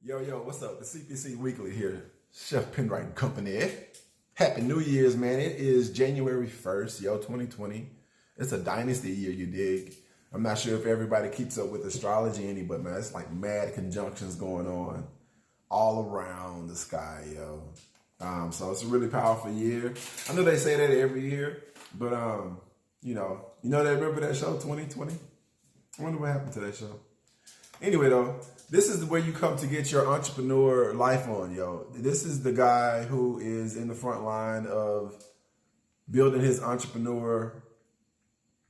Yo, what's up? The CPC Weekly here. Chef Penwright and Company. Happy New Year's, man. It is January 1st, 2020. It's a dynasty year, you dig? I'm not sure if everybody keeps up with astrology any, but man, it's like mad conjunctions going on all around the sky, yo. So it's a really powerful year. I know they say that every year, but they remember that show, 2020? I wonder what happened to that show. Anyway, though, this is where you come to get your entrepreneur life on, yo. This is the guy who is in the front line of building his entrepreneur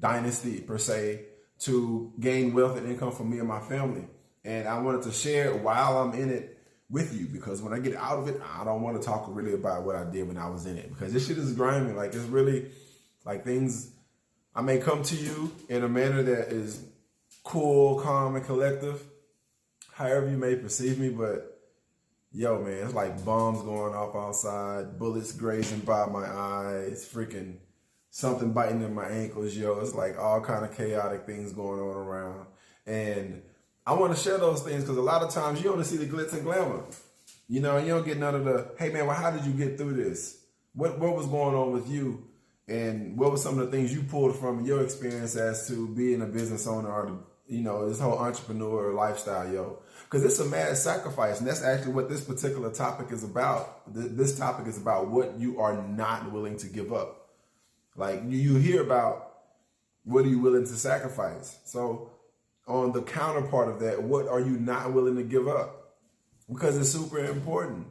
dynasty, per se, to gain wealth and income for me and my family. And I wanted to share it while I'm in it with you, because when I get out of it, I don't want to talk really about what I did when I was in it, because this shit is grimy. Like, it's really like things, I may come to you in a manner that is cool, calm, and collective, however you may perceive me, but yo, man, it's like bombs going off outside, bullets grazing by my eyes, freaking something biting in my ankles, yo. It's like all kind of chaotic things going on around. And I want to share those things because a lot of times you only see the glitz and glamour. You know, you don't get none of the, hey man, well, how did you get through this? What was going on with you? And what were some of the things you pulled from your experience as to being a business owner or this whole entrepreneur lifestyle, yo? Because it's a mad sacrifice, and that's actually what this particular topic is about. This topic is about what you are not willing to give up. Like, you hear about what are you willing to sacrifice. So on the counterpart of that, what are you not willing to give up? Because it's super important.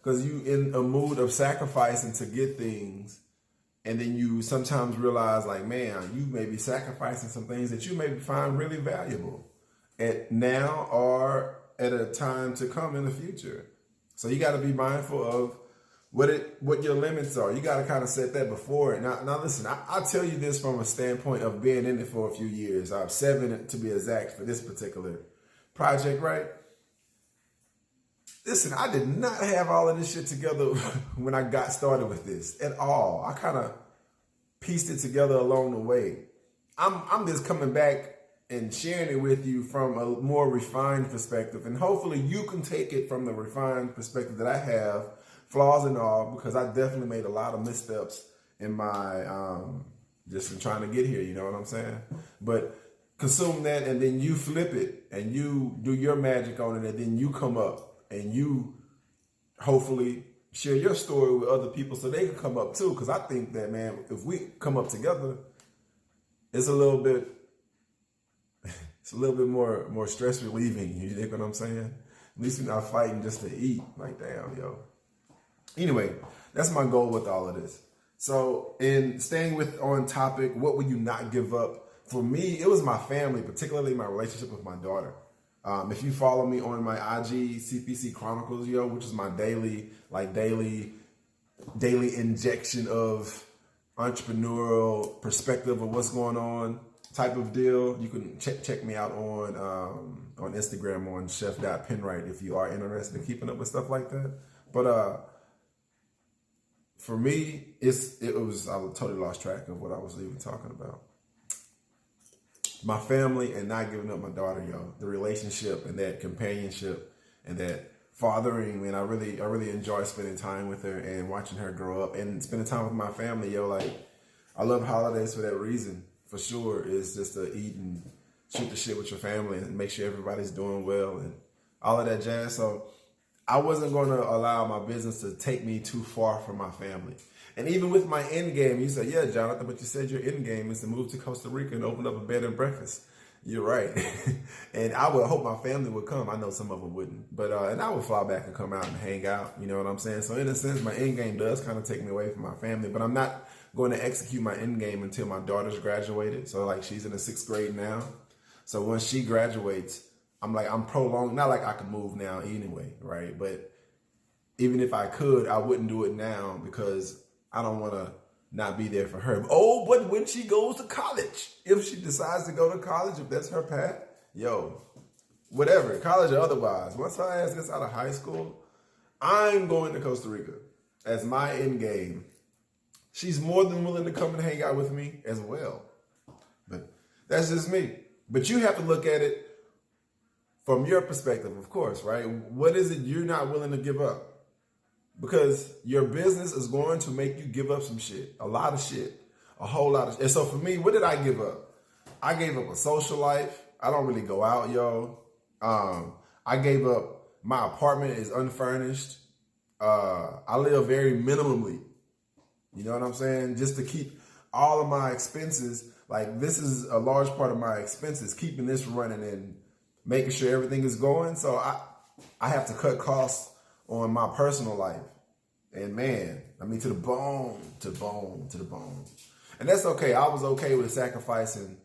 Because you in a mood of sacrificing to get things, and then you sometimes realize, like, man, you may be sacrificing some things that you may find really valuable at now or at a time to come in the future. So you got to be mindful of what your limits are. You got to kind of set that before it. Now listen, I'll tell you this from a standpoint of being in it for a few years. I'm 7 to be exact for this particular project, right? Listen, I did not have all of this shit together when I got started with this at all. I kind of pieced it together along the way. I'm just coming back and sharing it with you from a more refined perspective. And hopefully you can take it from the refined perspective that I have, flaws and all, because I definitely made a lot of missteps in my, just in trying to get here, you know what I'm saying? But consume that, and then you flip it and you do your magic on it, and then you come up and you hopefully share your story with other people so they can come up too. Because I think that, man, if we come up together, it's a little bit more stress relieving. You think what I'm saying? At least we're not fighting just to eat. Like, damn, yo. Anyway, that's my goal with all of this. So in staying on topic, what would you not give up? For me, it was my family, particularly my relationship with my daughter. If you follow me on my IG, CPC Chronicles, yo, which is my daily injection of entrepreneurial perspective of what's going on type of deal, you can check me out on Instagram on chef.penwright if you are interested in keeping up with stuff like that. But for me, I totally lost track of what I was even talking about. My family and not giving up my daughter, yo. The relationship and that companionship and that fathering, man, I really enjoy spending time with her and watching her grow up and spending time with my family, yo. Like, I love holidays for that reason, for sure. It's just to eat and shoot the shit with your family and make sure everybody's doing well and all of that jazz. So I wasn't going to allow my business to take me too far from my family. And even with my end game, you say, yeah, Jonathan, but you said your end game is to move to Costa Rica and open up a bed and breakfast. You're right. And I would hope my family would come. I know some of them wouldn't. But and I would fly back and come out and hang out. You know what I'm saying? So in a sense, my end game does kind of take me away from my family. But I'm not going to execute my end game until my daughter's graduated. So like she's in the 6th grade now. So once she graduates, I'm prolonged. Not like I can move now anyway, right? But even if I could, I wouldn't do it now because I don't want to not be there for her. Oh, but when she goes to college, if she decides to go to college, if that's her path, yo, whatever, college or otherwise, once her ass gets out of high school, I'm going to Costa Rica as my end game. She's more than willing to come and hang out with me as well. But that's just me. But you have to look at it from your perspective, of course, right? What is it you're not willing to give up? Because your business is going to make you give up some shit, a lot of shit, a whole lot of shit. And so for me, what did I give up? I gave up a social life. I don't really go out, yo. I gave up, my apartment is unfurnished. I live very minimally. You know what I'm saying? Just to keep all of my expenses, like this is a large part of my expenses, keeping this running and making sure everything is going. So I have to cut costs on my personal life. And man, I mean, to the bone, to the bone, to the bone. And that's okay. I was okay with sacrificing,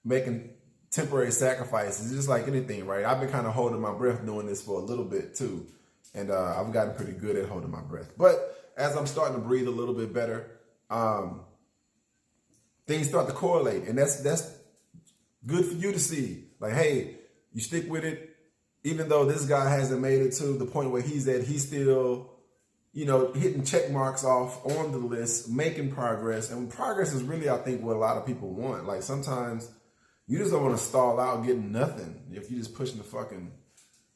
making temporary sacrifices, just like anything, right? I've been kind of holding my breath doing this for a little bit too. And I've gotten pretty good at holding my breath. But as I'm starting to breathe a little bit better, things start to correlate. And that's good for you to see. Like, hey, you stick with it. Even though this guy hasn't made it to the point where he's at, he's still, you know, hitting check marks off on the list, making progress. And progress is really, I think, what a lot of people want. Like sometimes you just don't want to stall out getting nothing. If you're just pushing the fucking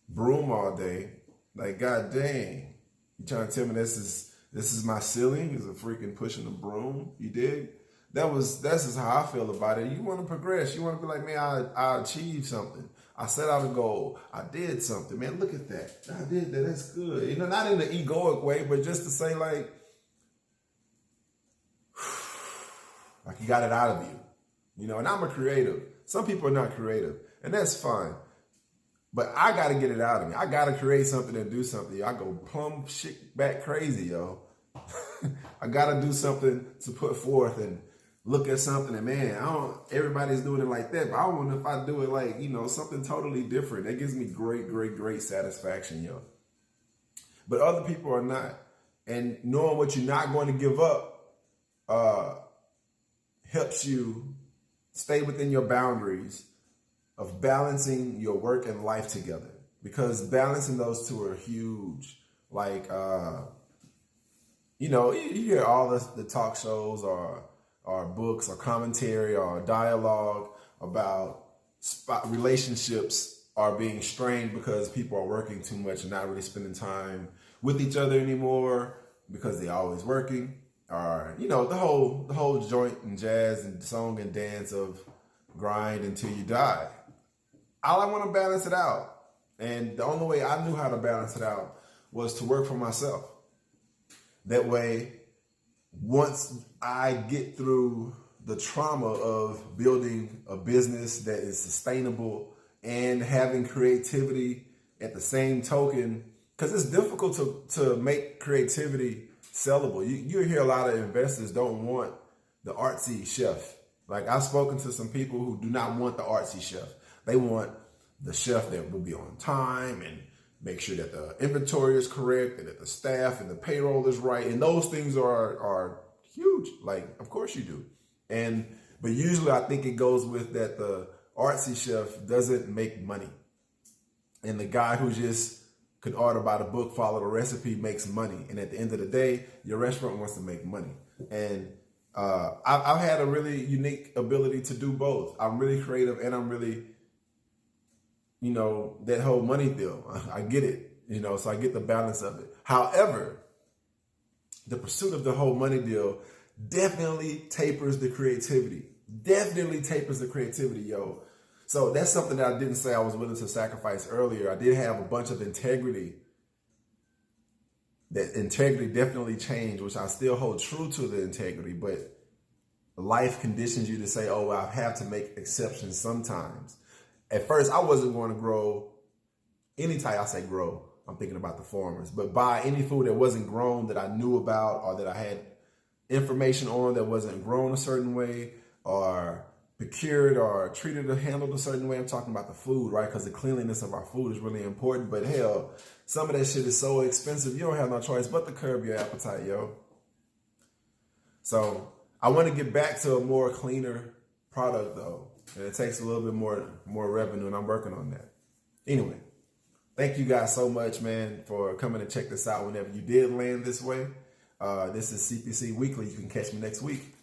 broom all day, like, god dang, you trying to tell me this is my ceiling? Is a freaking pushing the broom? You dig? That's just how I feel about it. You want to progress. You want to be like, man, I achieved something. I set out a goal. I did something. Man, look at that. I did that. That's good. You know, not in an egoic way, but just to say like you got it out of you. You know, and I'm a creative. Some people are not creative, and that's fine. But I got to get it out of me. I got to create something and do something. I go plumb shit back crazy, yo. I got to do something to put forth and look at something and man, everybody's doing it like that, but I wonder if I do it like, you know, something totally different. That gives me great, great, great satisfaction, yo. But other people are not. And knowing what you're not going to give up helps you stay within your boundaries of balancing your work and life together. Because balancing those two are huge. Like, you know, you hear all the talk shows or books or commentary or dialogue about relationships are being strained because people are working too much and not really spending time with each other anymore because they're always working. Or, you know, the whole joint and jazz and song and dance of grind until you die. All I want to balance it out. And the only way I knew how to balance it out was to work for myself. That way, once I get through the trauma of building a business that is sustainable and having creativity at the same token, because it's difficult to make creativity sellable. You hear a lot of investors don't want the artsy chef. Like I've spoken to some people who do not want the artsy chef. They want the chef that will be on time and make sure that the inventory is correct and that the staff and the payroll is right. And those things are huge. Like, of course you do. But usually I think it goes with that the artsy chef doesn't make money. And the guy who just could order by the book, follow the recipe, makes money. And at the end of the day, your restaurant wants to make money. And I've had a really unique ability to do both. I'm really creative and I'm really, you know, that whole money deal. I get it, you know, so I get the balance of it. However, the pursuit of the whole money deal definitely tapers the creativity. Definitely tapers the creativity, yo. So that's something that I didn't say I was willing to sacrifice earlier. I did have a bunch of integrity. That integrity definitely changed, which I still hold true to the integrity, but life conditions you to say, oh, I have to make exceptions sometimes. At first, I wasn't going to grow any type. I say grow. I'm thinking about the farmers, but buy any food that wasn't grown that I knew about or that I had information on that wasn't grown a certain way or procured or treated or handled a certain way. I'm talking about the food, right? Because the cleanliness of our food is really important. But hell, some of that shit is so expensive, you don't have no choice but to curb your appetite, yo. So I want to get back to a more cleaner product, though. And it takes a little bit more revenue, and I'm working on that. Anyway, thank you guys so much, man, for coming to check this out whenever you did land this way. This is CPC Weekly. You can catch me next week.